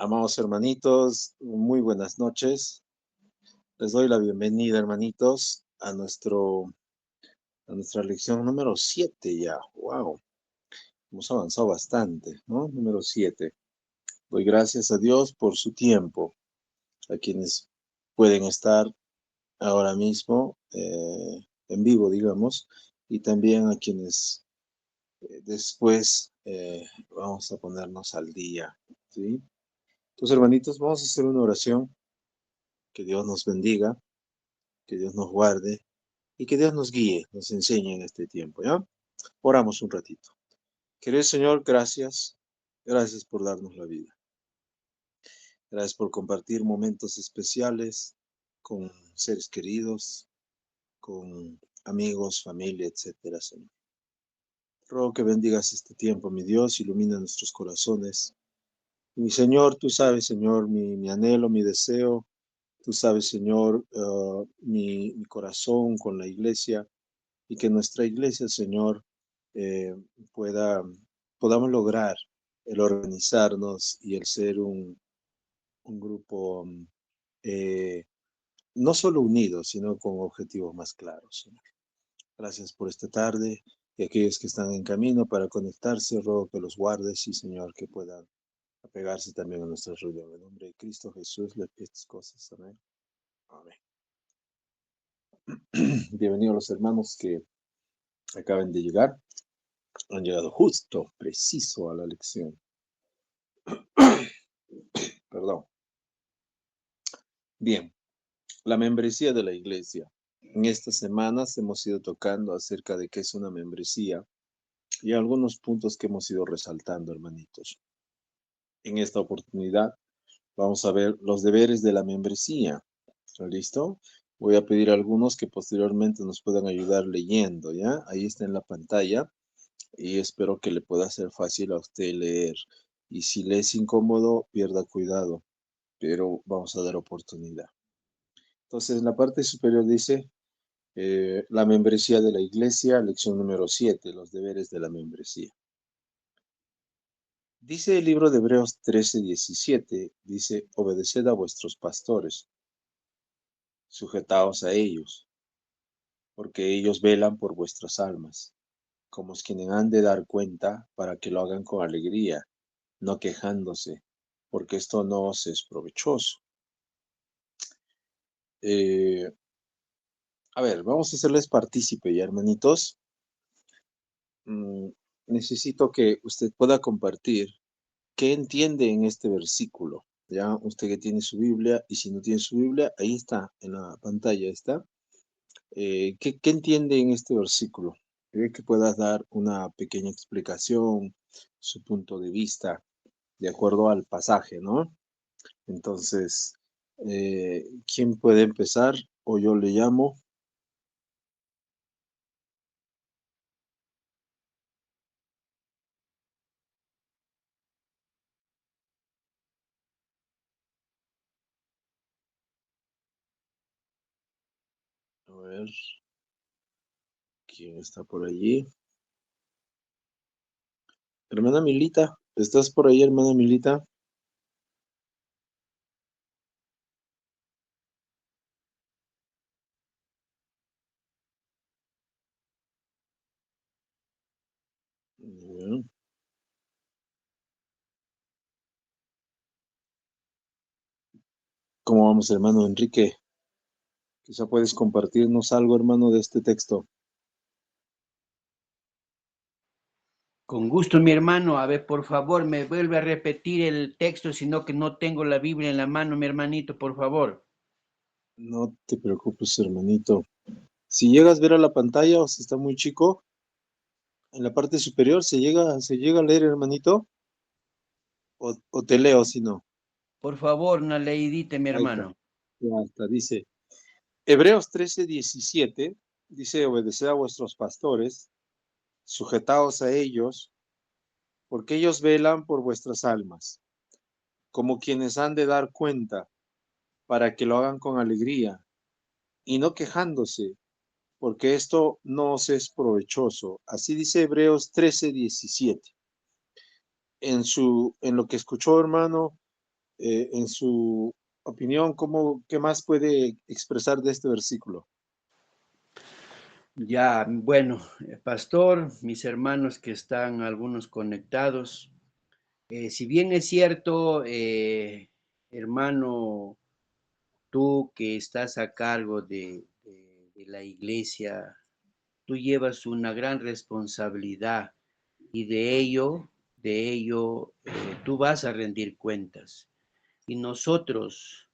Amados hermanitos, muy buenas noches. Les doy la bienvenida, hermanitos, a nuestra lección número 7 ya. ¡Wow! Hemos avanzado bastante, ¿no? Número 7. Doy gracias a Dios por su tiempo, a quienes pueden estar ahora mismo en vivo, digamos, y también a quienes después vamos a ponernos al día, ¿sí? Entonces, hermanitos, vamos a hacer una oración. Que Dios nos bendiga, que Dios nos guarde y que Dios nos guíe, nos enseñe en este tiempo, ¿ya? Oramos un ratito. Querido Señor, gracias. Gracias por darnos la vida. Gracias por compartir momentos especiales con seres queridos, con amigos, familia, etcétera, Señor. Ruego que bendigas este tiempo, mi Dios, ilumina nuestros corazones. Mi Señor, tú sabes, Señor, mi anhelo, mi deseo. Tú sabes, Señor, mi corazón con la iglesia, y que nuestra iglesia, Señor, eh, podamos lograr el organizarnos y el ser un grupo eh, no solo unido, sino con objetivos más claros, Señor. Gracias por esta tarde y aquellos que están en camino para conectarse, ruego que los guardes y, Señor, que puedan apegarse también a nuestra reunión. En nombre de Cristo Jesús, le pido estas cosas. Amén. Amén. Bienvenidos los hermanos que acaban de llegar. Han llegado justo, preciso a la lección. Perdón. Bien, la membresía de la iglesia. En estas semanas hemos ido tocando acerca de qué es una membresía y algunos puntos que hemos ido resaltando, hermanitos. En esta oportunidad vamos a ver los deberes de la membresía. ¿Listo? Voy a pedir a algunos que posteriormente nos puedan ayudar leyendo, ¿ya? Ahí está en la pantalla y espero que le pueda ser fácil a usted leer. Y si le es incómodo, pierda cuidado, pero vamos a dar oportunidad. Entonces, en la parte superior dice la membresía de la iglesia, lección número 7, los deberes de la membresía. Dice el libro de Hebreos 13:17, dice, obedeced a vuestros pastores, sujetaos a ellos, porque ellos velan por vuestras almas, como es quienes han de dar cuenta para que lo hagan con alegría, no quejándose, porque esto no os es provechoso. A ver, vamos a hacerles partícipe ya, hermanitos. Necesito que usted pueda compartir qué entiende en este versículo. Ya, usted que tiene su Biblia, y si no tiene su Biblia, ahí está, en la pantalla está. ¿Qué entiende en este versículo? Que puedas dar una pequeña explicación, su punto de vista, de acuerdo al pasaje, ¿no? Entonces, ¿quién puede empezar? O yo le llamo. A ver, ¿quién está por allí? Hermana Milita, ¿estás por ahí, hermana Milita? Bien. ¿Cómo vamos, hermano Enrique? Quizá puedes compartirnos algo, hermano, de este texto. Con gusto, mi hermano. A ver, por favor, me vuelve a repetir el texto, sino que no tengo la Biblia en la mano, mi hermanito, por favor. No te preocupes, hermanito. Si llegas a ver a la pantalla o si está muy chico, en la parte superior se llega a leer, hermanito, o te leo si no. Por favor, una leidita, mi Ahí está, hermano. ya está, dice. Hebreos 13:17, dice, obedeced a vuestros pastores, sujetaos a ellos, porque ellos velan por vuestras almas, como quienes han de dar cuenta, para que lo hagan con alegría, y no quejándose, porque esto no os es provechoso. Así dice Hebreos 13:17. En lo que escuchó, hermano, En su opinión, ¿qué más puede expresar de este versículo? Ya, bueno, pastor, mis hermanos que están algunos conectados, si bien es cierto, hermano, tú que estás a cargo de la iglesia, tú llevas una gran responsabilidad y de ello, tú vas a rendir cuentas. Y nosotros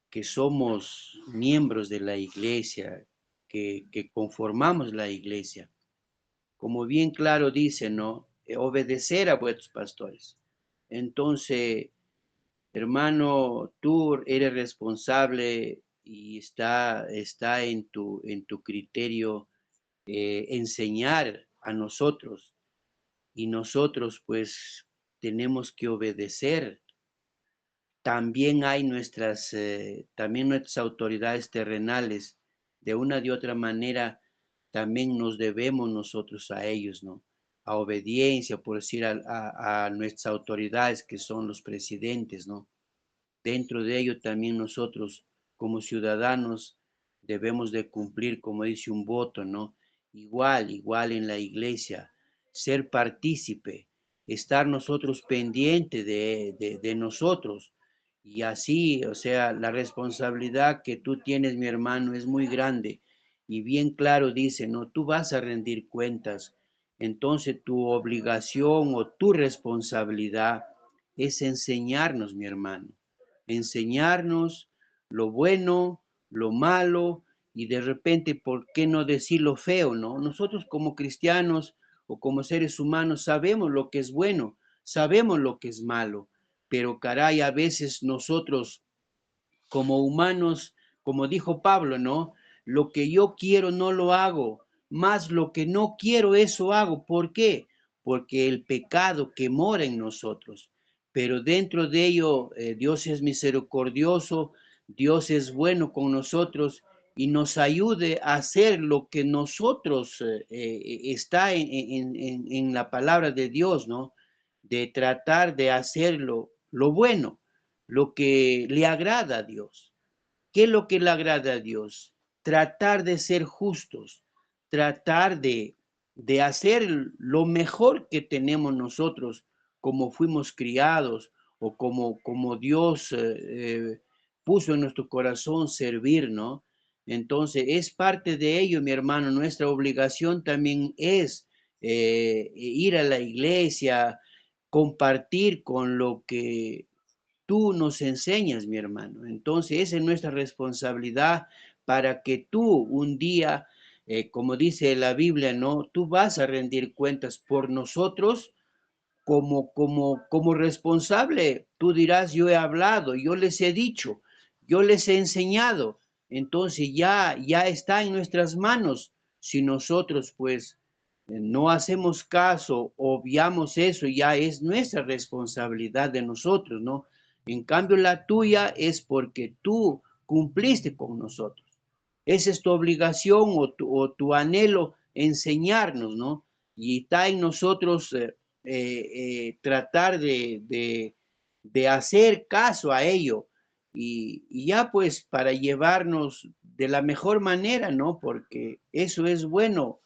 que somos miembros de la iglesia, que conformamos la iglesia, como bien claro dice, ¿no? Obedecer a vuestros pastores. Entonces, hermano, tú eres responsable y está en tu criterio enseñar a nosotros y nosotros pues tenemos que obedecer. También nuestras autoridades terrenales, de una de otra manera, también nos debemos nosotros a ellos, ¿no? A obediencia, por decir, a nuestras autoridades que son los presidentes, ¿no? Dentro de ello también nosotros como ciudadanos debemos de cumplir, como dice un voto, ¿no? Igual en la iglesia, ser partícipe, estar nosotros pendientes de nosotros. Y así, o sea, la responsabilidad que tú tienes, mi hermano, es muy grande. Y bien claro dice, ¿no? Tú vas a rendir cuentas. Entonces tu obligación o tu responsabilidad es enseñarnos, mi hermano, enseñarnos lo bueno, lo malo y de repente, ¿por qué no decir lo feo, no? Nosotros como cristianos o como seres humanos sabemos lo que es bueno, sabemos lo que es malo, pero caray, a veces nosotros como humanos, como dijo Pablo, ¿no? Lo que yo quiero no lo hago, más lo que no quiero eso hago. ¿Por qué? Porque el pecado que mora en nosotros. Pero dentro de ello, Dios es misericordioso, Dios es bueno con nosotros y nos ayude a hacer lo que nosotros está en la palabra de Dios, ¿no? De tratar de hacerlo lo bueno, lo que le agrada a Dios. ¿Qué es lo que le agrada a Dios? Tratar de ser justos, tratar de hacer lo mejor que tenemos nosotros, como fuimos criados o como Dios puso en nuestro corazón servir, ¿no? Entonces, es parte de ello, mi hermano. Nuestra obligación también es ir a la iglesia, compartir con lo que tú nos enseñas, mi hermano. Entonces, esa es nuestra responsabilidad para que tú un día, como dice la Biblia, ¿no? Tú vas a rendir cuentas por nosotros como responsable. Tú dirás, yo he hablado, yo les he dicho, yo les he enseñado. Entonces ya está en nuestras manos. Si nosotros, pues, no hacemos caso, obviamos eso, ya es nuestra responsabilidad de nosotros, ¿no? En cambio, la tuya es porque tú cumpliste con nosotros. Esa es tu obligación o tu anhelo, enseñarnos, ¿no? Y está en nosotros tratar de hacer caso a ello y ya pues para llevarnos de la mejor manera, ¿no? Porque eso es bueno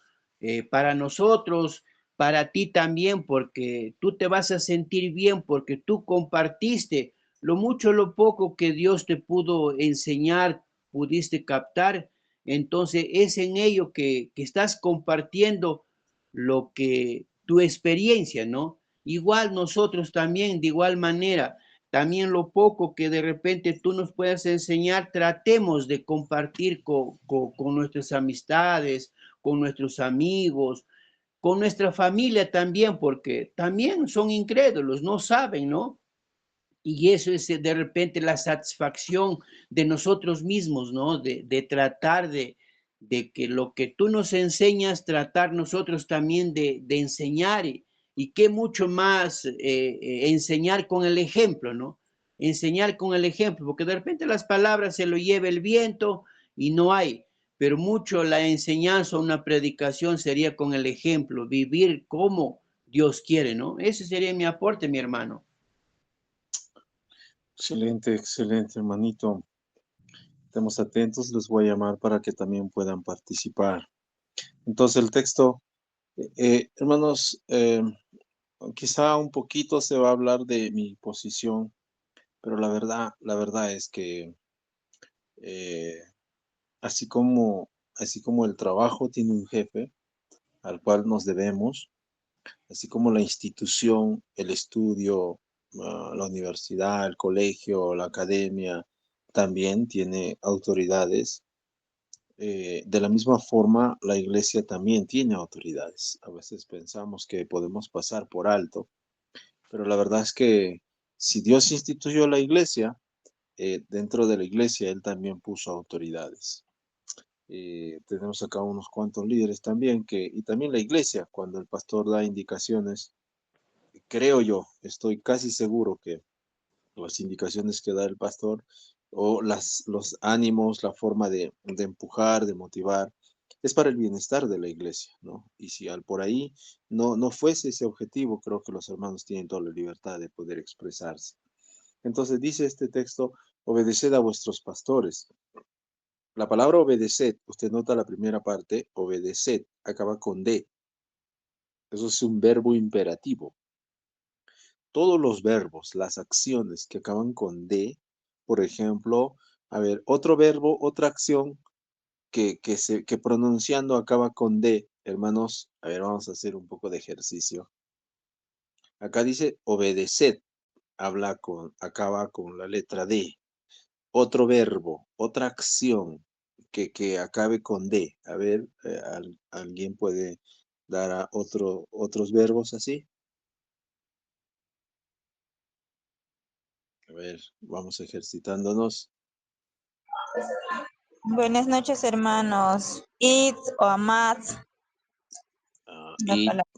para nosotros, para ti también, porque tú te vas a sentir bien, porque tú compartiste lo mucho o lo poco que Dios te pudo enseñar, pudiste captar. Entonces es en ello que estás compartiendo lo que tu experiencia, ¿no? Igual nosotros también, de igual manera, también lo poco que de repente tú nos puedas enseñar, tratemos de compartir con nuestras amistades, con nuestros amigos, con nuestra familia también, porque también son incrédulos, no saben, ¿no? Y eso es de repente la satisfacción de nosotros mismos, ¿no? De tratar de que lo que tú nos enseñas, tratar nosotros también de enseñar y qué mucho más enseñar con el ejemplo, ¿no? Enseñar con el ejemplo, porque de repente las palabras se lo lleva el viento y no hay, pero mucho la enseñanza, una predicación sería con el ejemplo, vivir como Dios quiere, ¿no? Ese sería mi aporte, mi hermano. Excelente, excelente, hermanito. Estemos atentos, les voy a llamar para que también puedan participar. Entonces el texto, hermanos, quizá un poquito se va a hablar de mi posición, pero la verdad es que eh, así como el trabajo tiene un jefe al cual nos debemos, así como la institución, el estudio, la universidad, el colegio, la academia, también tiene autoridades. De la misma forma, la iglesia también tiene autoridades. A veces pensamos que podemos pasar por alto, pero la verdad es que si Dios instituyó la iglesia, dentro de la iglesia Él también puso autoridades. Tenemos acá unos cuantos líderes también, y también la iglesia, cuando el pastor da indicaciones, creo yo, estoy casi seguro que las indicaciones que da el pastor o los ánimos, la forma de empujar, de motivar, es para el bienestar de la iglesia, ¿no? Y si por ahí no fuese ese objetivo, creo que los hermanos tienen toda la libertad de poder expresarse. Entonces dice este texto, obedeced a vuestros pastores. La palabra obedeced, usted nota la primera parte, obedeced, acaba con D. Eso es un verbo imperativo. Todos los verbos, las acciones que acaban con D, por ejemplo, a ver, otro verbo, otra acción que pronunciando acaba con D, hermanos, a ver, vamos a hacer un poco de ejercicio. Acá dice obedeced, acaba con la letra D. Otro verbo, otra acción que acabe con D. A ver, ¿alguien puede dar otros verbos así? A ver, vamos ejercitándonos. Buenas noches, hermanos. Id o amad, la It, palabra.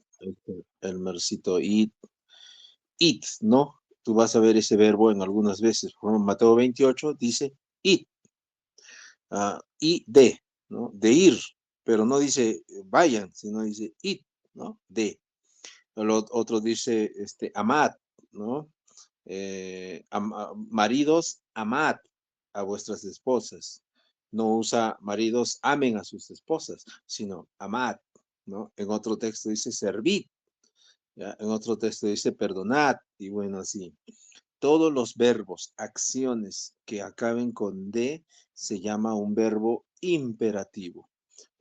el mercito it, ¿no? Tú vas a ver ese verbo en algunas veces. Por ejemplo, Mateo 28 dice it, y de, ¿no? De ir, pero no dice vayan, sino dice it, ¿no? De. El otro dice amad, ¿no? Maridos, amad a vuestras esposas. No usa maridos, amen a sus esposas, sino amad, ¿no? En otro texto dice servid, ¿ya? En otro texto dice perdonad, y bueno, así. Todos los verbos, acciones que acaben con D, se llama un verbo imperativo.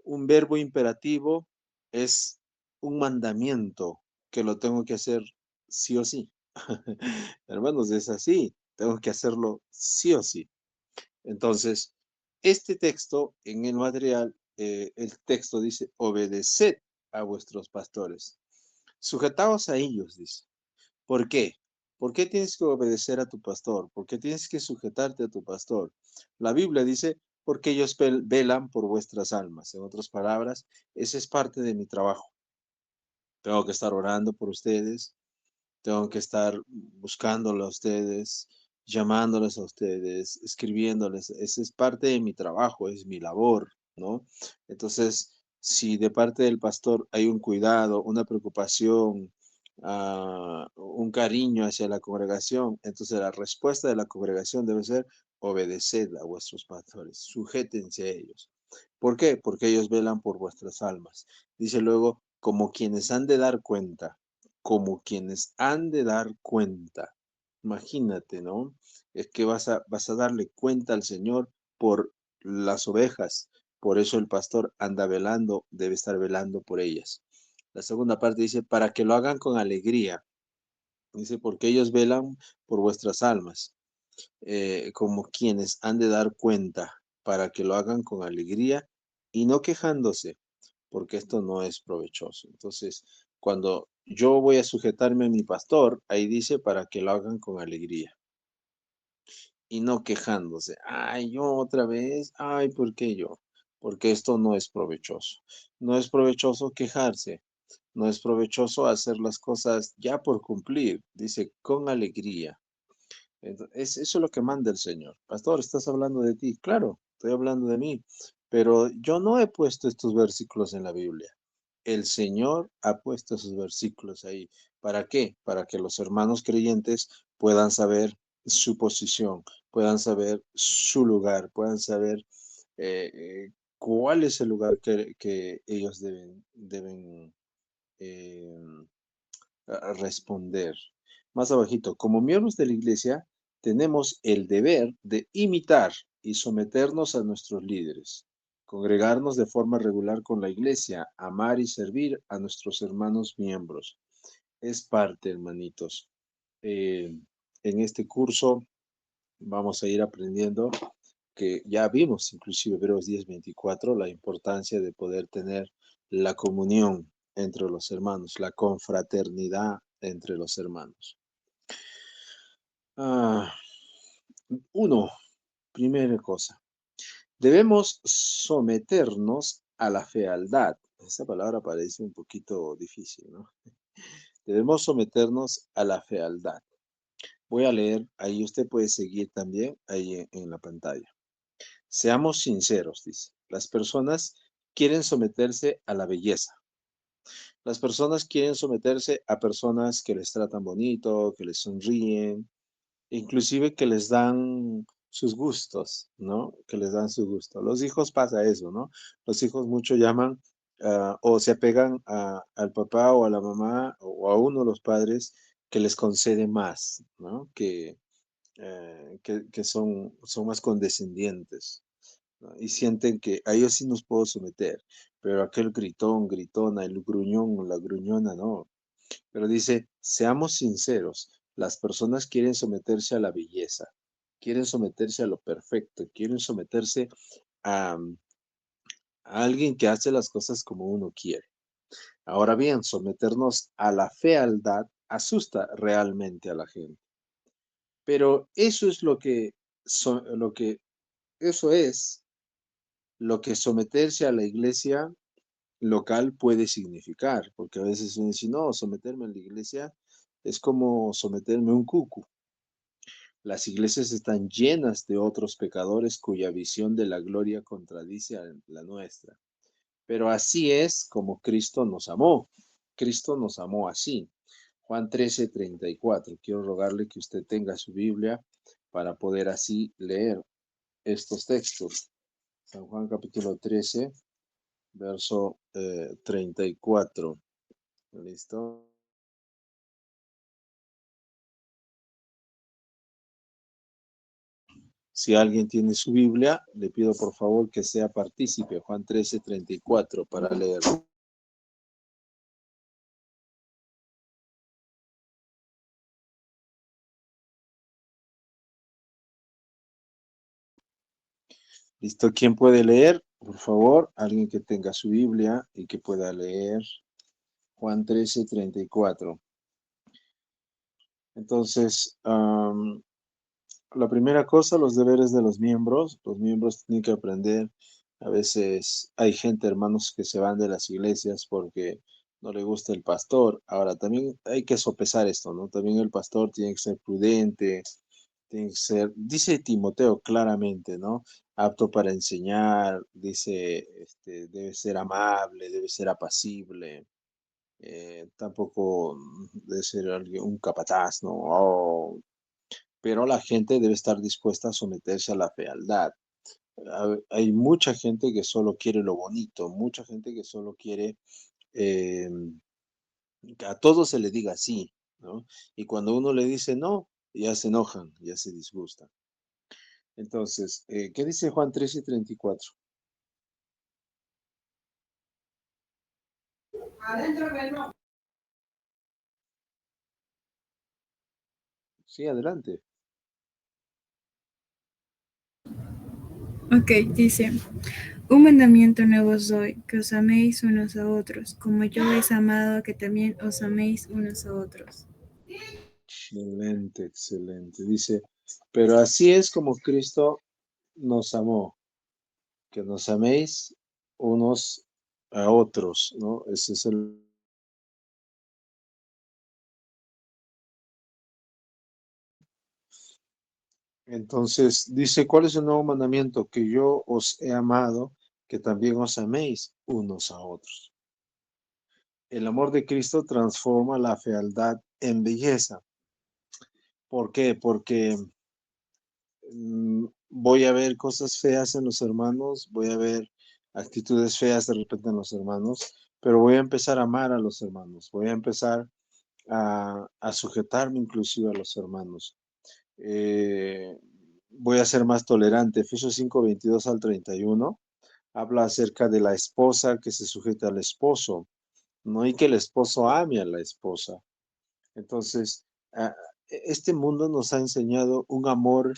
Un verbo imperativo es un mandamiento que lo tengo que hacer sí o sí. Hermanos, es así, tengo que hacerlo sí o sí. Entonces, este texto en el material, el texto dice, obedeced a vuestros pastores. Sujetaos a ellos, dice. ¿Por qué? ¿Por qué tienes que obedecer a tu pastor? ¿Por qué tienes que sujetarte a tu pastor? La Biblia dice, porque ellos velan por vuestras almas. En otras palabras, ese es parte de mi trabajo. Tengo que estar orando por ustedes, tengo que estar buscándolos a ustedes, llamándoles a ustedes, escribiéndoles. Ese es parte de mi trabajo, es mi labor, ¿no? Entonces, si de parte del pastor hay un cuidado, una preocupación, un cariño hacia la congregación, entonces la respuesta de la congregación debe ser obedeced a vuestros pastores, sujétense a ellos. ¿Por qué? Porque ellos velan por vuestras almas. Dice luego, como quienes han de dar cuenta, como quienes han de dar cuenta. Imagínate, ¿no? Es que vas a darle cuenta al Señor por las ovejas. Por eso el pastor anda velando, debe estar velando por ellas. La segunda parte dice, para que lo hagan con alegría. Dice, porque ellos velan por vuestras almas, como quienes han de dar cuenta, para que lo hagan con alegría y no quejándose, porque esto no es provechoso. Entonces, cuando yo voy a sujetarme a mi pastor, ahí dice para que lo hagan con alegría y no quejándose. Ay, yo otra vez, ay, ¿por qué yo? Porque esto no es provechoso. No es provechoso quejarse, no es provechoso hacer las cosas ya por cumplir. Dice con alegría. Entonces, eso es lo que manda el Señor. Pastor, ¿estás hablando de ti? Claro, estoy hablando de mí, pero yo no he puesto estos versículos en la Biblia. El Señor ha puesto esos versículos ahí. ¿Para qué? Para que los hermanos creyentes puedan saber su posición, puedan saber su lugar, puedan saber cuál es el lugar que ellos deben responder. Más abajito, como miembros de la iglesia, tenemos el deber de imitar y someternos a nuestros líderes, congregarnos de forma regular con la iglesia, amar y servir a nuestros hermanos miembros. Es parte, hermanitos. En este curso vamos a ir aprendiendo que ya vimos, inclusive Hebreos 10:24, la importancia de poder tener la comunión entre los hermanos, la confraternidad entre los hermanos. Primera cosa, debemos someternos a la fealdad. Esa palabra parece un poquito difícil, ¿no? Debemos someternos a la fealdad. Voy a leer, ahí usted puede seguir también, ahí en la pantalla. Seamos sinceros, dice. Las personas quieren someterse a la belleza. Las personas quieren someterse a personas que les tratan bonito, que les sonríen, inclusive que les dan sus gustos, ¿no? Que les dan su gusto. Los hijos pasa eso, ¿no? Los hijos mucho llaman o se apegan al papá o a la mamá o a uno de los padres que les concede más, ¿no? Que son más condescendientes, ¿no? Y sienten que a ellos sí nos puedo someter, pero aquel gritón, gritona, el gruñón, la gruñona, no. Pero dice, seamos sinceros, las personas quieren someterse a la belleza, quieren someterse a lo perfecto, quieren someterse a, a alguien que hace las cosas como uno quiere. Ahora bien, someternos a la fealdad asusta realmente a la gente. Pero eso es eso es lo que someterse a la iglesia local puede significar, porque a veces uno dice, no, someterme a la iglesia es como someterme a un cucu. Las iglesias están llenas de otros pecadores cuya visión de la gloria contradice a la nuestra. Pero así es como Cristo nos amó. Cristo nos amó así. Juan 13:34. Quiero rogarle que usted tenga su Biblia para poder así leer estos textos. San Juan capítulo 13, verso 34. ¿Listo? Si alguien tiene su Biblia, le pido por favor que sea partícipe. Juan 13:34 para leerlo. ¿Listo? ¿Quién puede leer? Por favor, alguien que tenga su Biblia y que pueda leer Juan 13:34. Entonces, la primera cosa, los deberes de los miembros. Los miembros tienen que aprender. A veces hay gente, hermanos, que se van de las iglesias porque no le gusta el pastor. Ahora, también hay que sopesar esto, ¿no? También el pastor tiene que ser prudente, tiene que ser, dice Timoteo claramente, ¿no? Apto para enseñar, dice, debe ser amable, debe ser apacible. Tampoco debe ser un capataz, ¿no? Pero la gente debe estar dispuesta a someterse a la fealdad. Hay mucha gente que solo quiere lo bonito, mucha gente que solo quiere eh, que a todo se le diga sí, ¿no? Y cuando uno le dice no, ya se enojan, ya se disgustan. Entonces, ¿qué dice Juan 13:34? Adentro que no. Sí, adelante. Ok, dice, un mandamiento nuevo os doy, que os améis unos a otros, como yo os he amado, que también os améis unos a otros. Excelente, excelente. Dice, pero así es como Cristo nos amó, que nos améis unos a otros, ¿no? Ese es el... Entonces, dice, ¿cuál es el nuevo mandamiento? Que yo os he amado, que también os améis unos a otros. El amor de Cristo transforma la fealdad en belleza. ¿Por qué? Porque voy a ver cosas feas en los hermanos, voy a ver actitudes feas de repente en los hermanos, pero voy a empezar a amar a los hermanos, voy a empezar a sujetarme inclusive a los hermanos. Voy a ser más tolerante. Efesios 5, 22 al 31 habla acerca de la esposa que se sujeta al esposo, no, y que el esposo ame a la esposa. Entonces, este mundo nos ha enseñado un amor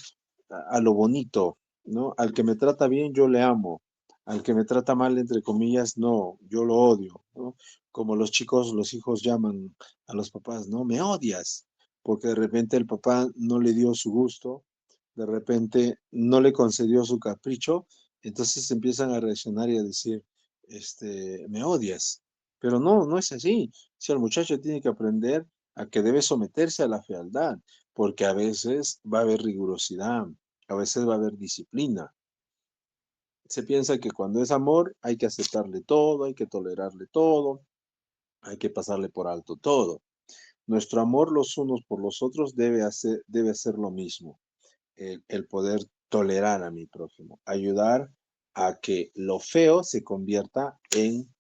a lo bonito, ¿no? Al que me trata bien, yo le amo. Al que me trata mal, entre comillas, no, yo lo odio, ¿no? Como los chicos, los hijos llaman a los papás, ¿no? Me odias, porque de repente el papá no le dio su gusto, de repente no le concedió su capricho, entonces empiezan a reaccionar y a decir, me odias. Pero no, no es así. Si el muchacho tiene que aprender a que debe someterse a la fealdad, porque a veces va a haber rigurosidad, a veces va a haber disciplina. Se piensa que cuando es amor hay que aceptarle todo, hay que tolerarle todo, hay que pasarle por alto todo. Nuestro amor los unos por los otros debe hacer lo mismo, el poder tolerar a mi prójimo, ayudar a que lo feo se convierta en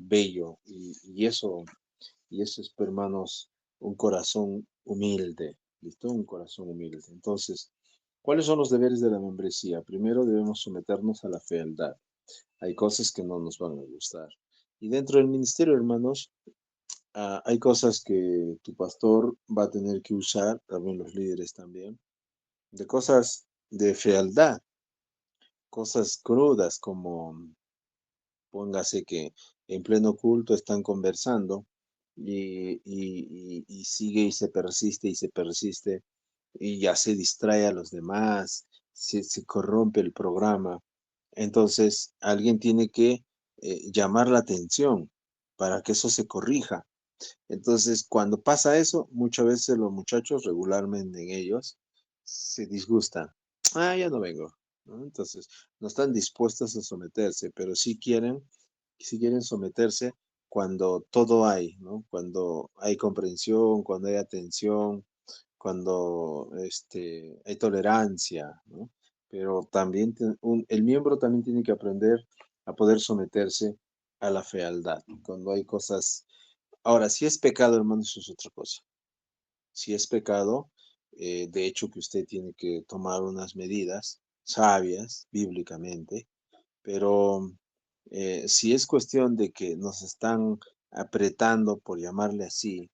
bello. Y eso es, hermanos, un corazón humilde, ¿listo? Un corazón humilde. Entonces, ¿cuáles son los deberes de la membresía? Primero debemos someternos a la fealdad. Hay cosas que no nos van a gustar. Y dentro del ministerio, hermanos, hay cosas que tu pastor va a tener que usar, también los líderes también, de cosas de fealdad, cosas crudas como póngase que en pleno culto están conversando y sigue y se persiste y ya se distrae a los demás, se corrompe el programa. Entonces, alguien tiene que llamar la atención para que eso se corrija. Entonces, cuando pasa eso, muchas veces los muchachos, regularmente en ellos, se disgustan. Ya no vengo, ¿no? Entonces, no están dispuestos a someterse, pero sí quieren someterse cuando todo hay, ¿no? Cuando hay comprensión, cuando hay atención, cuando hay tolerancia, ¿no? Pero también el miembro también tiene que aprender a poder someterse a la fealdad. Cuando hay cosas. Ahora, si es pecado, hermano, eso es otra cosa. Si es pecado, de hecho que usted tiene que tomar unas medidas sabias, bíblicamente, pero si es cuestión de que nos están apretando, por llamarle así,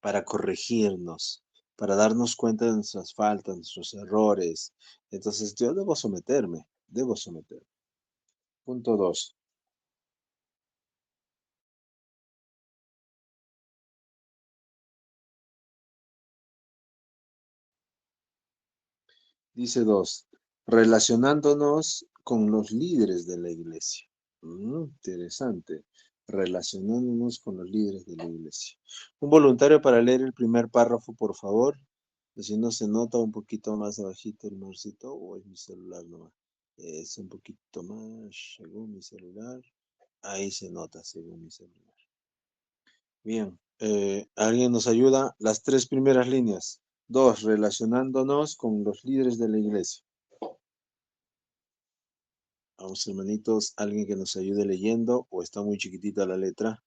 para corregirnos, para darnos cuenta de nuestras faltas, nuestros errores, entonces yo debo someterme, debo someterme. Punto 2. Dice 2, relacionándonos con los líderes de la iglesia. Interesante. Relacionándonos con los líderes de la iglesia. Un voluntario para leer el primer párrafo, por favor. Si no se nota un poquito más abajito el marcito, o es mi celular nomás. Es un poquito más, según mi celular. Ahí se nota, según mi celular. Bien, ¿alguien nos ayuda? Las 3 primeras líneas. 2, relacionándonos con los líderes de la iglesia. Vamos, hermanitos, alguien que nos ayude leyendo, o está muy chiquitita la letra.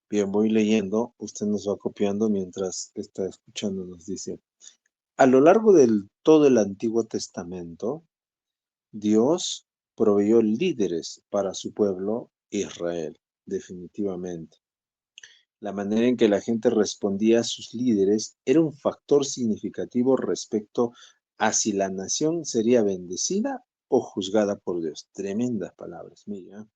Bien, voy leyendo, usted nos va copiando mientras está escuchando, nos dice. A lo largo del todo el Antiguo Testamento, Dios proveyó líderes para su pueblo Israel, definitivamente. La manera en que la gente respondía a sus líderes era un factor significativo respecto a si la nación sería bendecida o juzgada por Dios. Tremendas palabras, mira.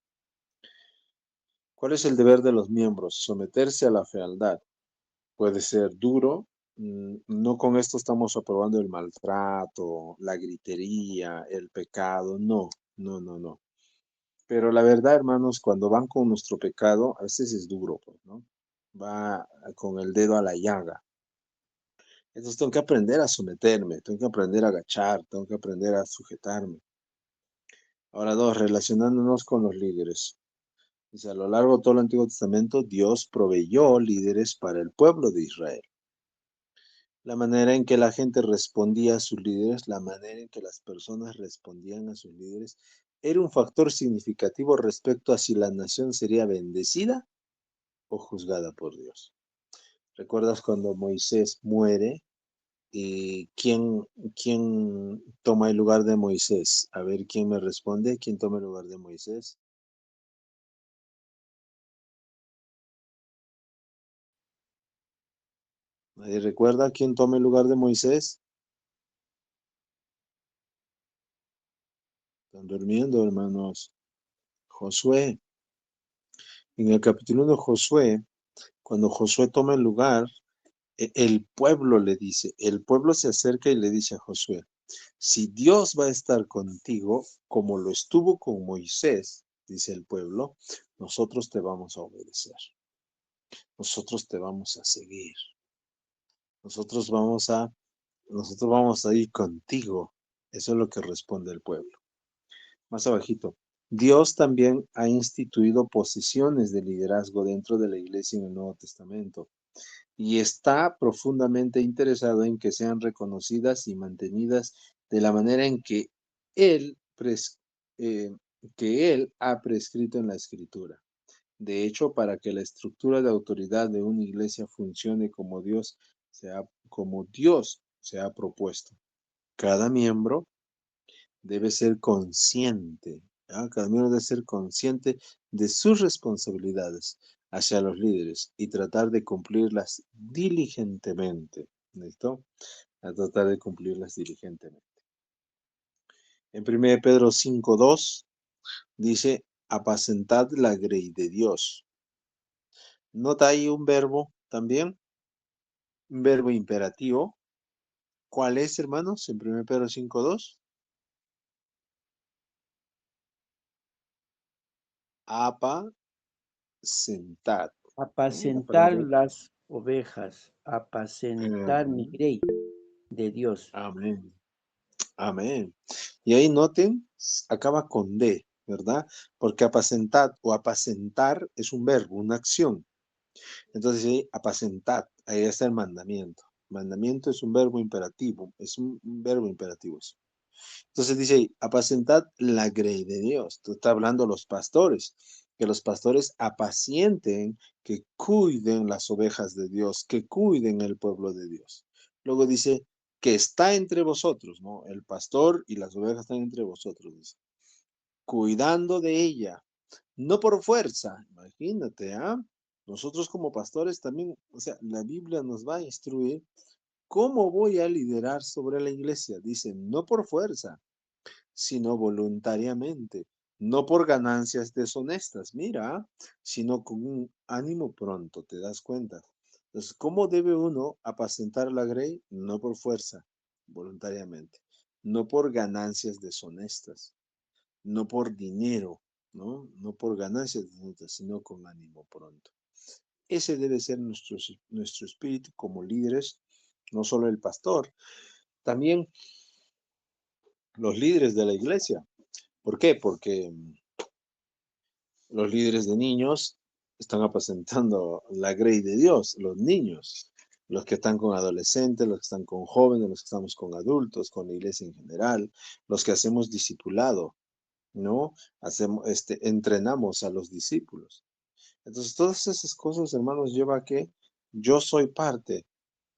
¿Cuál es el deber de los miembros? Someterse a la fealdad. Puede ser duro. No con esto estamos aprobando el maltrato, la gritería, el pecado. No, no, no, no. Pero la verdad, hermanos, cuando van con nuestro pecado, a veces es duro, pues, ¿no? Va con el dedo a la llaga. Entonces tengo que aprender a someterme, tengo que aprender a agachar, tengo que aprender a sujetarme. Ahora 2, relacionándonos con los líderes. Dice, a lo largo de todo el Antiguo Testamento, Dios proveyó líderes para el pueblo de Israel. La manera en que la gente respondía a sus líderes, la manera en que las personas respondían a sus líderes, era un factor significativo respecto a si la nación sería bendecida o juzgada por Dios. ¿Recuerdas cuando Moisés muere? ¿Y quién toma el lugar de Moisés? A ver, ¿quién me responde? ¿Quién toma el lugar de Moisés? ¿Nadie recuerda quién toma el lugar de Moisés? Están durmiendo, hermanos. Josué. En el capítulo 1 de Josué, cuando Josué toma el lugar, el pueblo le dice, el pueblo se acerca y le dice a Josué, si Dios va a estar contigo, como lo estuvo con Moisés, dice el pueblo, nosotros te vamos a obedecer. Nosotros te vamos a seguir. Nosotros vamos a ir contigo. Eso es lo que responde el pueblo. Más abajito. Dios también ha instituido posiciones de liderazgo dentro de la iglesia en el Nuevo Testamento y está profundamente interesado en que sean reconocidas y mantenidas de la manera en Él, que él ha prescrito en la Escritura. De hecho, para que la estructura de autoridad de una iglesia funcione como Dios se ha propuesto, cada miembro debe ser consciente, ¿ya? Cada miembro debe ser consciente de sus responsabilidades hacia los líderes y tratar de cumplirlas diligentemente. ¿Listo? A tratar de cumplirlas diligentemente. En 1 Pedro 5:2 dice, apacentad la grey de Dios. Nota ahí un verbo también, un verbo imperativo. ¿Cuál es, hermanos? En 1 Pedro 5:2. Apacentad. La Apacentar palabra. las ovejas, apacentar mi grey de Dios. Amén. Amén. Y ahí noten, acaba con D, ¿verdad? Porque apacentad o apacentar es un verbo, una acción. Entonces, ahí, apacentad, ahí está el mandamiento. Mandamiento es un verbo imperativo, es un verbo imperativo. Entonces dice ahí, apacentad la grey de Dios. Tú estás hablando a los pastores, que los pastores apacienten, que cuiden las ovejas de Dios, que cuiden el pueblo de Dios. Luego dice, que está entre vosotros, ¿no? El pastor y las ovejas están entre vosotros, dice, cuidando de ella, no por fuerza, imagínate, ¿ah? Nosotros como pastores también, o sea, la Biblia nos va a instruir cómo voy a liderar sobre la iglesia. Dice, no por fuerza, sino voluntariamente, no por ganancias deshonestas, mira, sino con un ánimo pronto, ¿te das cuenta? Entonces, ¿cómo debe uno apacentar la grey? No por fuerza, voluntariamente, no por ganancias deshonestas, no por dinero, ¿no? No por ganancias deshonestas, sino con ánimo pronto. Ese debe ser nuestro espíritu como líderes, no solo el pastor, también los líderes de la iglesia. ¿Por qué? Porque los líderes de niños están apacentando la grey de Dios, los niños, los que están con adolescentes, los que están con jóvenes, los que estamos con adultos, con la iglesia en general, los que hacemos discipulado, ¿no? Entrenamos a los discípulos. Entonces, todas esas cosas, hermanos, lleva a que yo soy parte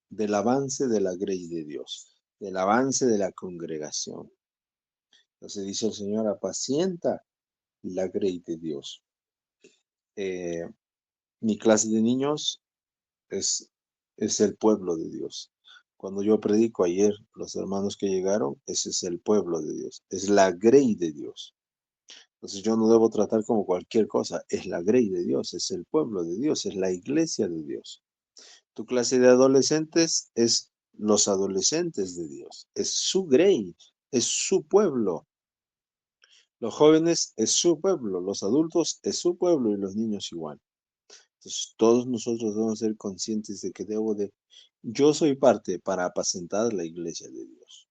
del avance de la grey de Dios, del avance de la congregación. Entonces dice el Señor, apacienta la grey de Dios. Mi clase de niños es el pueblo de Dios. Cuando yo predico ayer, los hermanos que llegaron, ese es el pueblo de Dios, es la grey de Dios. Entonces yo no debo tratar como cualquier cosa, es la grey de Dios, es el pueblo de Dios, es la iglesia de Dios. Tu clase de adolescentes es los adolescentes de Dios, es su grey, es su pueblo. Los jóvenes es su pueblo, los adultos es su pueblo y los niños igual. Entonces, todos nosotros debemos ser conscientes de que yo soy parte para apacentar la iglesia de Dios.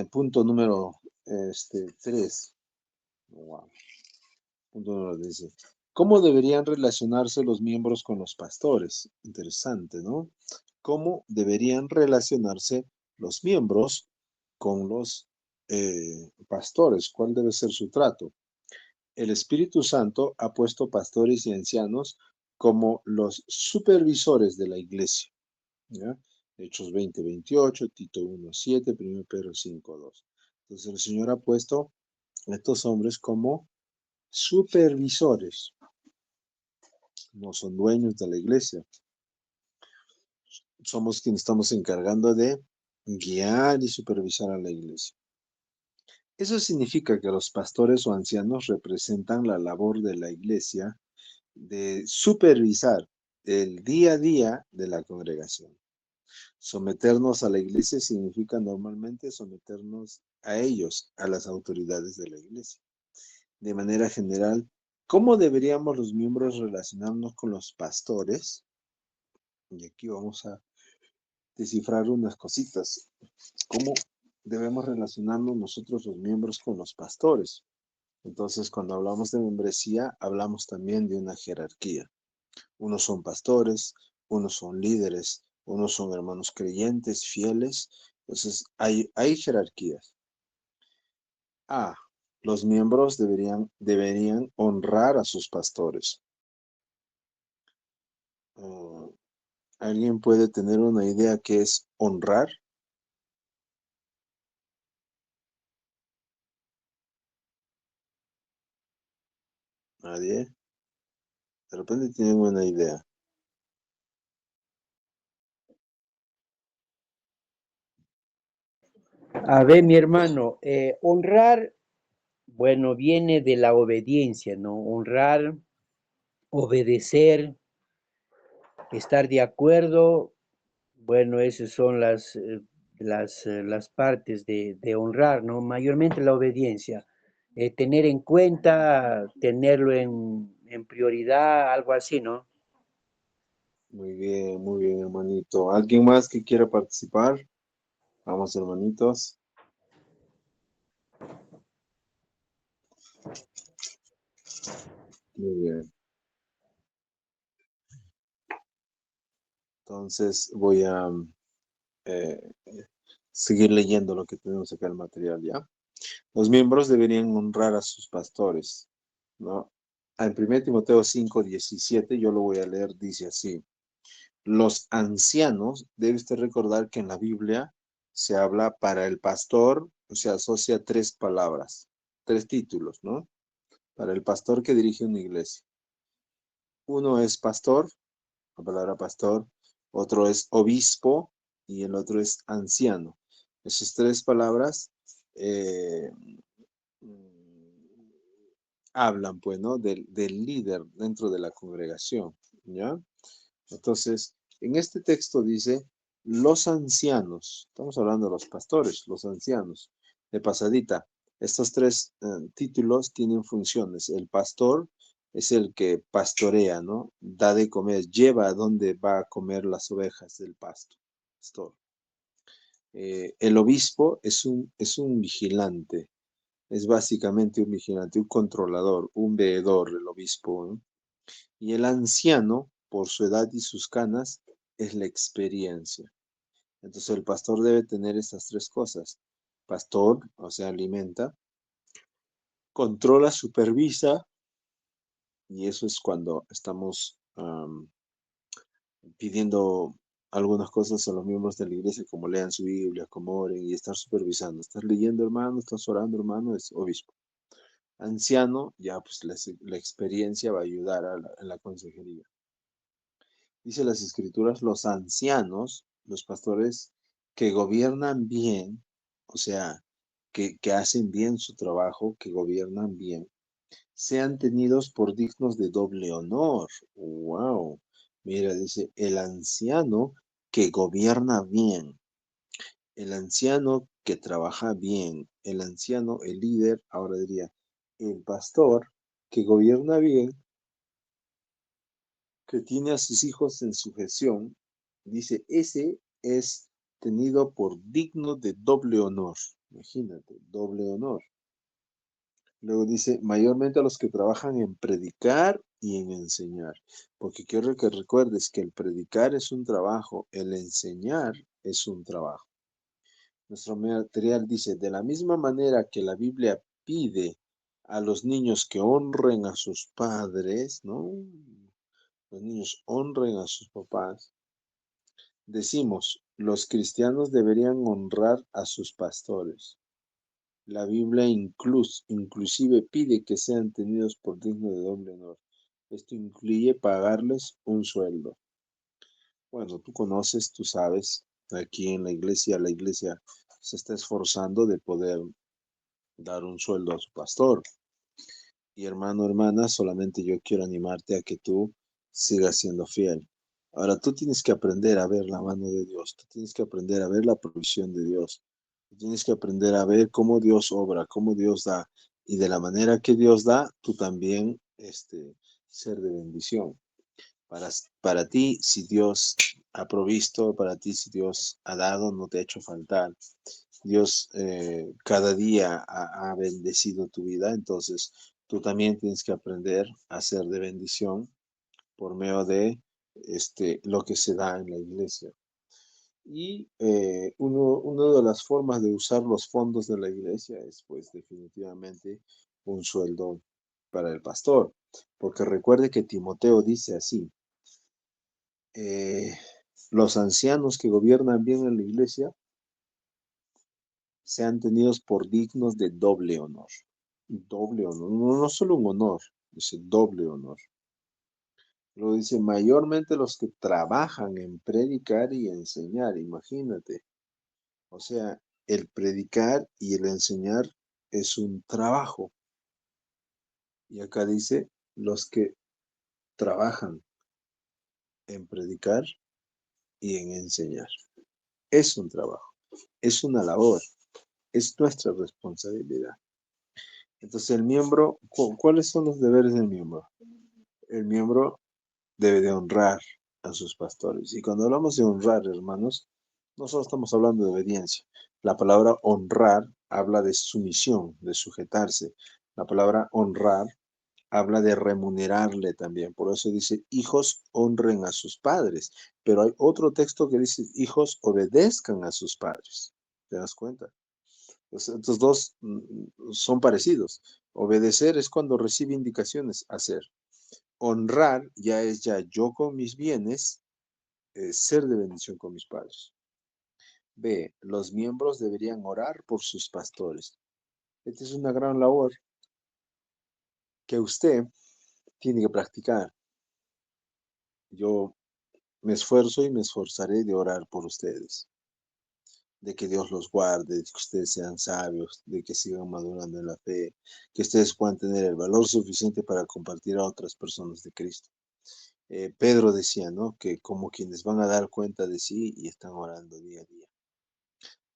Punto número 3. Wow. Punto número 10 dice, ¿cómo deberían relacionarse los miembros con los pastores? Interesante, ¿no? ¿Cómo deberían relacionarse los miembros con los pastores? ¿Cuál debe ser su trato? El Espíritu Santo ha puesto pastores y ancianos como los supervisores de la iglesia. ¿Ya? Hechos 20:28, Tito 1:7, 1 Pedro 5:2. Entonces el Señor ha puesto a estos hombres como supervisores. No son dueños de la iglesia. Somos quienes estamos encargando de guiar y supervisar a la iglesia. Eso significa que los pastores o ancianos representan la labor de la iglesia de supervisar el día a día de la congregación. Someternos a la iglesia significa normalmente someternos a ellos, a las autoridades de la iglesia. De manera general, ¿cómo deberíamos los miembros relacionarnos con los pastores? Y aquí vamos a descifrar unas cositas. ¿Cómo debemos relacionarnos nosotros los miembros con los pastores? Entonces, cuando hablamos de membresía, hablamos también de una jerarquía. Unos son pastores, unos son líderes, unos son hermanos creyentes, fieles. Entonces, hay jerarquías. Los miembros deberían honrar a sus pastores. ¿Alguien puede tener una idea qué es honrar? ¿Nadie? De repente tienen una idea. A ver, mi hermano, honrar, bueno, viene de la obediencia, ¿no? Honrar, obedecer, estar de acuerdo, bueno, esas son las partes de honrar, ¿no? Mayormente la obediencia. Tener en cuenta, tenerlo en prioridad, algo así, ¿no? Muy bien, hermanito. ¿Alguien más que quiera participar? Vamos, hermanitos. Muy bien. Entonces voy a seguir leyendo lo que tenemos acá en el material, ¿ya? Los miembros deberían honrar a sus pastores, ¿no? En 1 Timoteo 5:17, yo lo voy a leer, dice así. Los ancianos, debe usted recordar que en la Biblia se habla para el pastor, se asocia 3 palabras, 3 títulos, ¿no? Para el pastor que dirige una iglesia. Uno es pastor, la palabra pastor, otro es obispo y el otro es anciano. Esas 3 palabras hablan, pues, ¿no? Del líder dentro de la congregación, ¿ya? Entonces, en este texto dice, los ancianos, estamos hablando de los pastores, los ancianos, de pasadita. Estos 3 títulos tienen funciones. El pastor es el que pastorea, ¿no? Da de comer, lleva a donde va a comer las ovejas del pasto. Pastor. El obispo es un vigilante, es básicamente un vigilante, un controlador, un veedor, el obispo, ¿no? Y el anciano, por su edad y sus canas, es la experiencia. Entonces el pastor debe tener estas 3 cosas. Pastor, o sea, alimenta, controla, supervisa, y eso es cuando estamos pidiendo algunas cosas a los miembros de la iglesia, como lean su Biblia, como oren y estar supervisando. Estás leyendo, hermano, estás orando, hermano, es obispo. Anciano, ya pues la experiencia va a ayudar en la consejería. Dice las escrituras, los ancianos, los pastores que gobiernan bien, o sea, que hacen bien su trabajo, que gobiernan bien, sean tenidos por dignos de doble honor. ¡Wow! Mira, dice, el anciano que gobierna bien, el anciano que trabaja bien, el anciano, el líder, ahora diría, el pastor que gobierna bien, que tiene a sus hijos en sujeción, dice, ese es tenido por digno de doble honor. Imagínate, doble honor. Luego dice, mayormente a los que trabajan en predicar y en enseñar. Porque quiero que recuerdes que el predicar es un trabajo, el enseñar es un trabajo. Nuestro material dice, de la misma manera que la Biblia pide a los niños que honren a sus padres, ¿no? Los niños honren a sus papás. Decimos, los cristianos deberían honrar a sus pastores. La Biblia inclusive pide que sean tenidos por dignos de doble honor. Esto incluye pagarles un sueldo. Bueno, tú conoces, tú sabes, aquí en la iglesia se está esforzando de poder dar un sueldo a su pastor. Y hermano, hermana, solamente yo quiero animarte a que tú sigas siendo fiel. Ahora tú tienes que aprender a ver la mano de Dios, tú tienes que aprender a ver la provisión de Dios, tú tienes que aprender a ver cómo Dios obra, cómo Dios da, y de la manera que Dios da, tú también ser de bendición. Para ti, si Dios ha provisto, para ti, si Dios ha dado, no te ha hecho faltar. Dios cada día ha bendecido tu vida, entonces tú también tienes que aprender a ser de bendición por medio de lo que se da en la iglesia. Y una de las formas de usar los fondos de la iglesia es pues definitivamente un sueldo para el pastor, porque recuerde que Timoteo dice así, los ancianos que gobiernan bien en la iglesia sean tenidos por dignos de doble honor. Doble honor, no solo un honor, dice doble honor. Lo dice mayormente los que trabajan en predicar y enseñar, imagínate. O sea, el predicar y el enseñar es un trabajo. Y acá dice los que trabajan en predicar y en enseñar. Es un trabajo, es una labor, es nuestra responsabilidad. Entonces el miembro, ¿cuáles son los deberes del miembro? El miembro debe de honrar a sus pastores. Y cuando hablamos de honrar, hermanos, no solo estamos hablando de obediencia. La palabra honrar habla de sumisión, de sujetarse. La palabra honrar habla de remunerarle también. Por eso dice, hijos honren a sus padres. Pero hay otro texto que dice, hijos obedezcan a sus padres. ¿Te das cuenta? Estos dos son parecidos. Obedecer es cuando recibe indicaciones, hacer. Honrar ya es yo con mis bienes, ser de bendición con mis padres. B, los miembros deberían orar por sus pastores. Esta es una gran labor que usted tiene que practicar. Yo me esfuerzo y me esforzaré de orar por ustedes, de que Dios los guarde, de que ustedes sean sabios, de que sigan madurando en la fe, que ustedes puedan tener el valor suficiente para compartir a otras personas de Cristo. Pedro decía, ¿no? Que como quienes van a dar cuenta de sí y están orando día a día.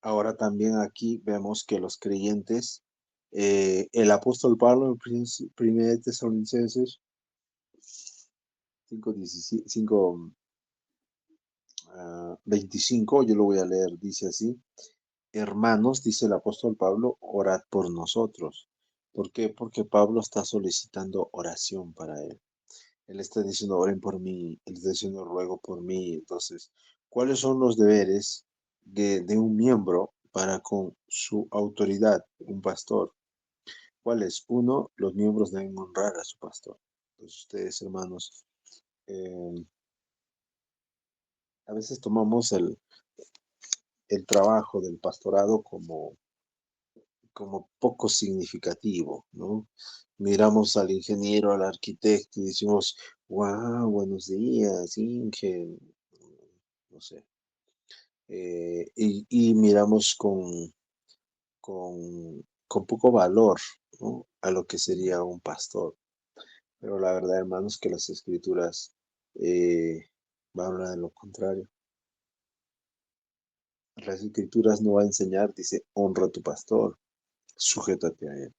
Ahora también aquí vemos que los creyentes, el apóstol Pablo en 1 Tesalonicenses 5:25, yo lo voy a leer, dice así, hermanos, dice el apóstol Pablo, orad por nosotros. ¿Por qué? Porque Pablo está solicitando oración para él. Él está diciendo, oren por mí, él está diciendo, ruego por mí. Entonces, ¿cuáles son los deberes de un miembro para con su autoridad, un pastor? ¿Cuáles? Uno, los miembros deben honrar a su pastor. Entonces, ustedes, hermanos, a veces tomamos el trabajo del pastorado como poco significativo, ¿no? Miramos al ingeniero, al arquitecto y decimos, wow, buenos días, Inge, no sé. Y miramos con poco valor, ¿no? A lo que sería un pastor. Pero la verdad, hermanos, que las escrituras van a hablar de lo contrario. Las escrituras no va a enseñar, dice, honra a tu pastor, sujétate a él.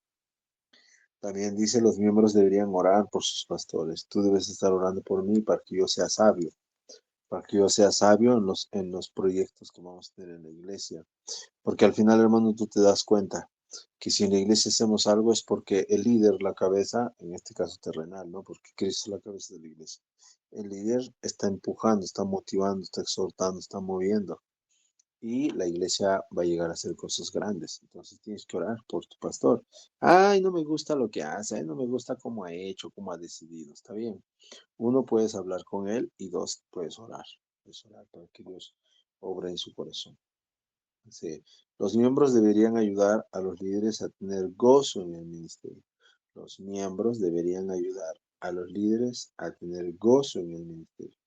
También dice, los miembros deberían orar por sus pastores. Tú debes estar orando por mí para que yo sea sabio, en los proyectos que vamos a tener en la iglesia. Porque al final, hermano, tú te das cuenta que si en la iglesia hacemos algo es porque el líder, la cabeza, en este caso terrenal, ¿no? Porque Cristo es la cabeza de la iglesia. El líder está empujando, está motivando, está exhortando, está moviendo. Y la iglesia va a llegar a hacer cosas grandes. Entonces tienes que orar por tu pastor. Ay, no me gusta lo que hace, ay, no me gusta cómo ha hecho, cómo ha decidido. Está bien. Uno, puedes hablar con él y dos, puedes orar. Puedes orar para que Dios obre en su corazón. Sí. Los miembros deberían ayudar a los líderes a tener gozo en el ministerio. Los miembros deberían ayudar a los líderes a tener gozo en el ministerio.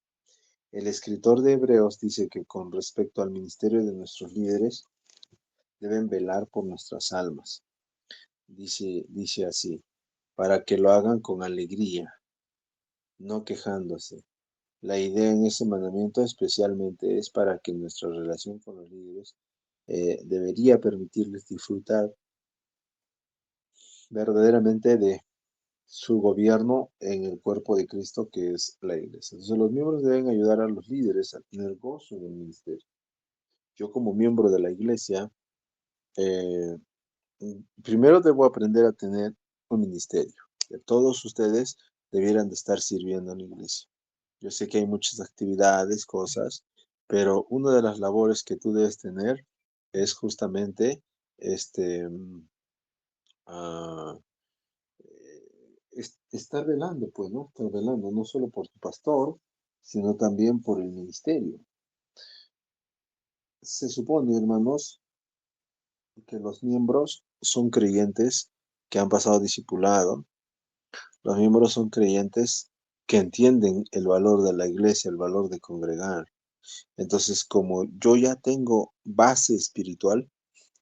El escritor de Hebreos dice que con respecto al ministerio de nuestros líderes, deben velar por nuestras almas. Dice así, para que lo hagan con alegría, no quejándose. La idea en ese mandamiento especialmente es para que nuestra relación con los líderes debería permitirles disfrutar verdaderamente de su gobierno en el cuerpo de Cristo, que es la iglesia. Entonces los miembros deben ayudar a los líderes a tener gozo en el ministerio. Yo como miembro de la iglesia, eh, primero debo aprender a tener un ministerio. Todos ustedes debieran de estar sirviendo en la iglesia. Yo sé que hay muchas actividades, cosas, pero una de las labores que tú debes tener es justamente ah, estar velando, pues, ¿no? Estar velando no solo por tu pastor, sino también por el ministerio. Se supone, hermanos, que los miembros son creyentes que han pasado discipulado. Los miembros son creyentes que entienden el valor de la iglesia, el valor de congregar. Entonces, como yo ya tengo base espiritual,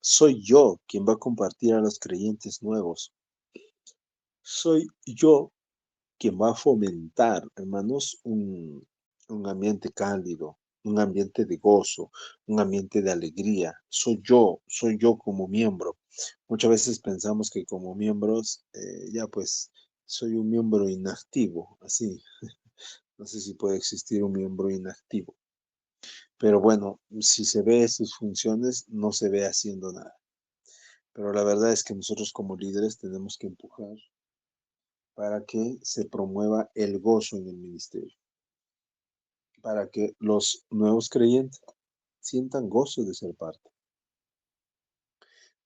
soy yo quien va a compartir a los creyentes nuevos. Soy yo quien va a fomentar, hermanos, un ambiente cálido, un ambiente de gozo, un ambiente de alegría. Soy yo como miembro. Muchas veces pensamos que como miembros, ya pues, soy un miembro inactivo, así. No sé si puede existir un miembro inactivo. Pero bueno, si se ve sus funciones, no se ve haciendo nada. Pero la verdad es que nosotros como líderes tenemos que empujar para que se promueva el gozo en el ministerio, para que los nuevos creyentes sientan gozo de ser parte.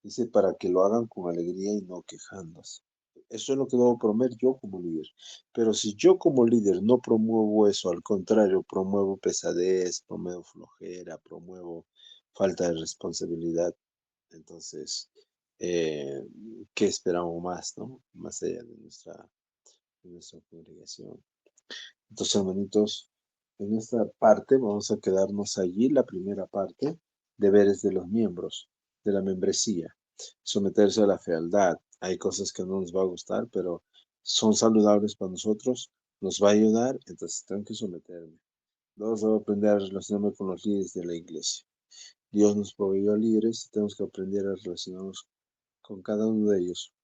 Dice, para que lo hagan con alegría y no quejándose. Eso es lo que debo promover yo como líder. Pero si yo como líder no promuevo eso, al contrario, promuevo pesadez, promuevo flojera, promuevo falta de responsabilidad, entonces, ¿qué esperamos más, no? Más allá de nuestra congregación. Entonces, hermanitos, en esta parte vamos a quedarnos allí, la primera parte, deberes de los miembros, de la membresía, someterse a la fealdad. Hay cosas que no nos va a gustar, pero son saludables para nosotros, nos va a ayudar, entonces tengo que someterme. Luego debo aprender a relacionarme con los líderes de la iglesia. Dios nos proveyó líderes y tenemos que aprender a relacionarnos con cada uno de ellos.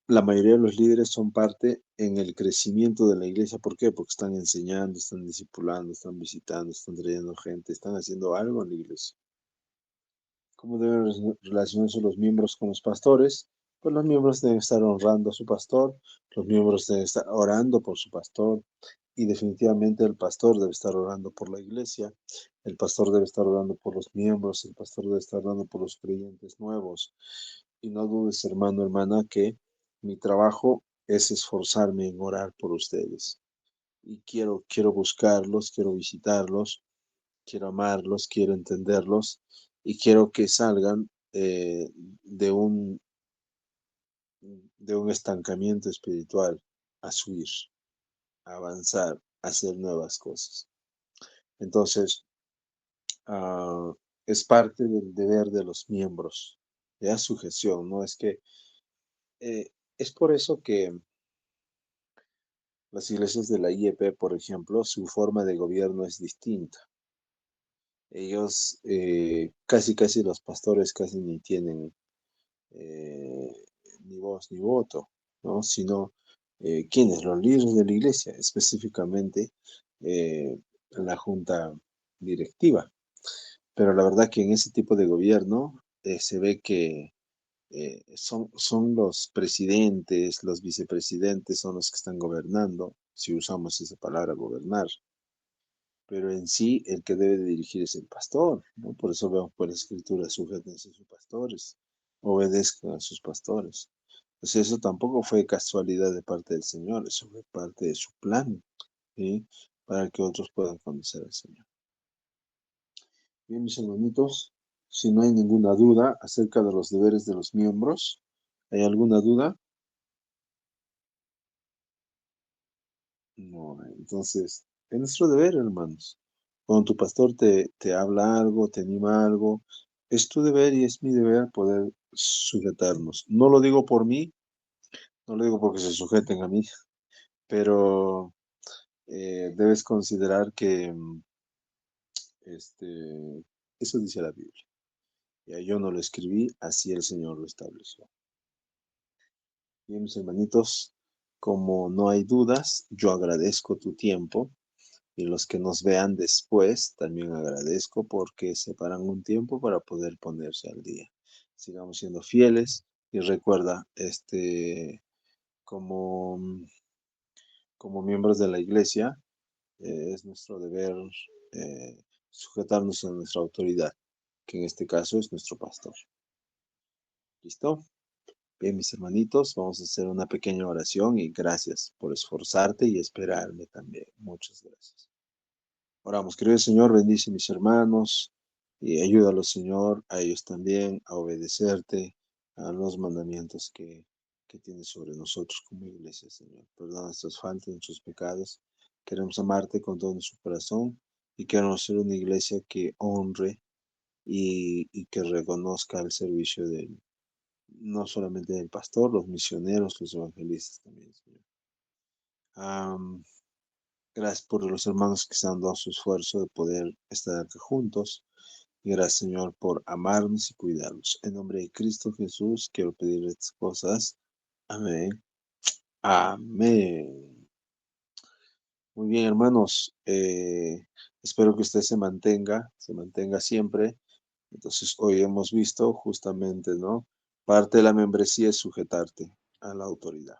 La mayoría de los líderes son parte en el crecimiento de la iglesia. ¿Por qué? Porque están enseñando, están discipulando, están visitando, están trayendo gente, están haciendo algo en la iglesia. ¿Cómo deben relacionarse los miembros con los pastores? Pues los miembros deben estar honrando a su pastor, los miembros deben estar orando por su pastor y definitivamente el pastor debe estar orando por la iglesia, el pastor debe estar orando por los miembros, el pastor debe estar orando por los creyentes nuevos. Y no dudes, hermano, hermana, que mi trabajo es esforzarme en orar por ustedes. Y quiero buscarlos, quiero visitarlos, quiero amarlos, quiero entenderlos y quiero que salgan de un estancamiento espiritual a subir, a avanzar, a hacer nuevas cosas. Entonces, es parte del deber de los miembros, de la sujeción, ¿no? Es por eso que las iglesias de la IEP, por ejemplo, su forma de gobierno es distinta. Ellos, casi los pastores casi ni tienen ni voz ni voto, ¿no? Sino, ¿quiénes? Los líderes de la iglesia, específicamente la junta directiva. Pero la verdad que en ese tipo de gobierno se ve que son los presidentes, los vicepresidentes son los que están gobernando, si usamos esa palabra gobernar. Pero en sí, el que debe de dirigir es el pastor, ¿no? Por eso vemos por la escritura, sujétense a sus pastores, obedezcan a sus pastores. Entonces eso tampoco fue casualidad de parte del Señor, eso fue parte de su plan, ¿sí? Para que otros puedan conocer al Señor. Bien, mis hermanitos, si no hay ninguna duda acerca de los deberes de los miembros, ¿hay alguna duda? No, entonces, es nuestro deber, hermanos. Cuando tu pastor te habla algo, te anima algo, es tu deber y es mi deber poder sujetarnos. No lo digo por mí, no lo digo porque se sujeten a mí, pero debes considerar que eso dice la Biblia. Ya yo no lo escribí, así el Señor lo estableció. Bien, mis hermanitos, como no hay dudas, yo agradezco tu tiempo. Y los que nos vean después, también agradezco porque separan un tiempo para poder ponerse al día. Sigamos siendo fieles y recuerda, como, como miembros de la iglesia, es nuestro deber sujetarnos a nuestra autoridad, que en este caso es nuestro pastor. ¿Listo? Bien, mis hermanitos, vamos a hacer una pequeña oración y gracias por esforzarte y esperarme también. Muchas gracias. Oramos, querido Señor, bendice a mis hermanos y ayúdalos, Señor, a ellos también a obedecerte a los mandamientos que tienes sobre nosotros como iglesia, Señor. Perdona nuestras faltas, nuestros pecados. Queremos amarte con todo nuestro corazón y queremos ser una iglesia que honre y que reconozca el servicio no solamente del pastor, los misioneros, los evangelistas también, Señor. Gracias por los hermanos que se han dado su esfuerzo de poder estar aquí juntos. Y gracias, Señor, por amarnos y cuidarnos. En nombre de Cristo Jesús, quiero pedir estas cosas. Amén. Amén. Muy bien, hermanos. Espero que usted se mantenga siempre. Entonces, hoy hemos visto justamente, ¿no? Parte de la membresía es sujetarte a la autoridad.